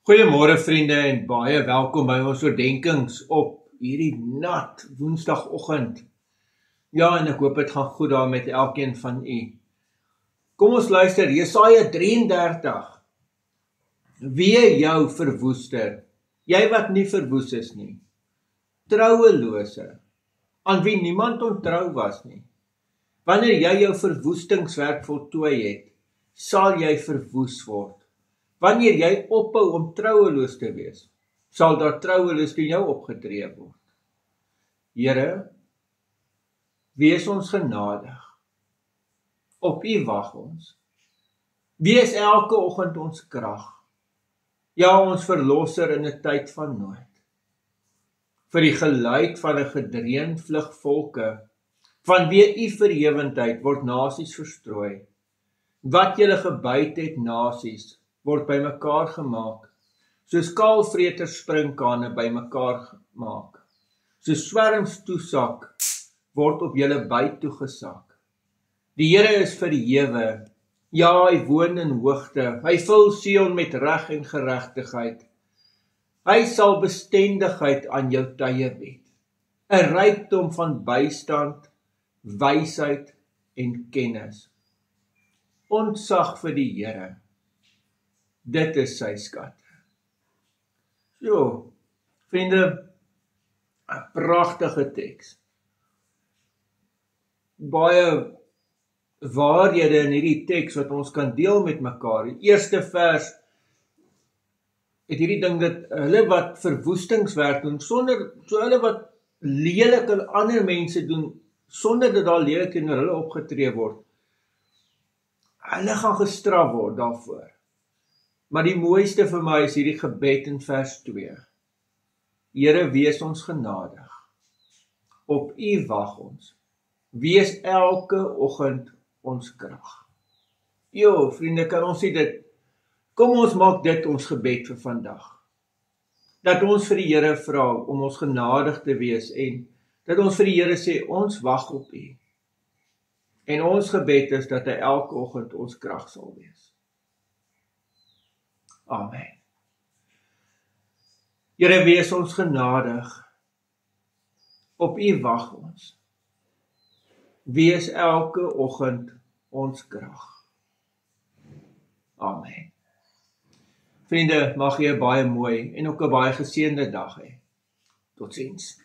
Goeiemôre vriende en baie welkom by ons oordenkings op hierdie nat woensdagoggend. Ja, en ek hoop dit gaan goed daar met elkeen van u. Kom ons luister, Jesaja 33. Wee jou verwoester, jy wat nie verwoes is nie, trouelose, aan wie niemand ontrou was nie. Wanneer jy jou verwoestingswerk voltooi het, sal jy verwoes word. Wanneer jy ophou om troueloos te wees, sal daar troueloos teen jou opgetree word. Here, wees ons genadig. Op U wag ons. Wees elke oggend ons krag. Ja, ons verlosser in 'n tyd van nood. Vir die geluid van 'n gedreun vlug volke, vanweë U verhewendheid word nasies verstrooi. Wat julle gebyt het, nasies, word bymekaar gemaak, soos kaalvreters sprinkane bymekaar gemaak. Soos swerms toesak, word op julle byt toegesak. Die Here is verhewe, ja, hy woon in hoogte, hy vul Sion met reg en geregtigheid. Hy sal bestendigheid aan jou tye bied, 'n rykdom van bystand, wysheid en kennis. Ontzag vir die Here, dit is sy skatte. So, vriende, 'n pragtige teks. Baie waarhede in hierdie teks wat ons kan deel met mekaar. Die eerste vers het hierdie ding dat hulle wat verwoestingswerk doen, so hulle wat lelik aan ander mense doen, sonder dat daar lelik teenoor hulle opgetree word, hulle gaan gestraf word daarvoor. Maar die mooiste vir my is hierdie gebed in vers 2. Here, wees ons genadig. Op U wag ons. Wees elke oggend ons krag. Jo, vriende, kan ons sê dit? Kom ons maak dit ons gebed vir vandag. Dat ons vir die Here vra om ons genadig te wees en dat ons vir die Here sê, ons wag op U. En ons gebed is dat hy elke oggend ons krag sal wees. Amen. Here, wees ons genadig. Op U wag ons. Wees elke oggend ons krag. Amen. Vriende, mag jy 'n baie mooi en ook 'n baie geseënde dag hê. Totsiens.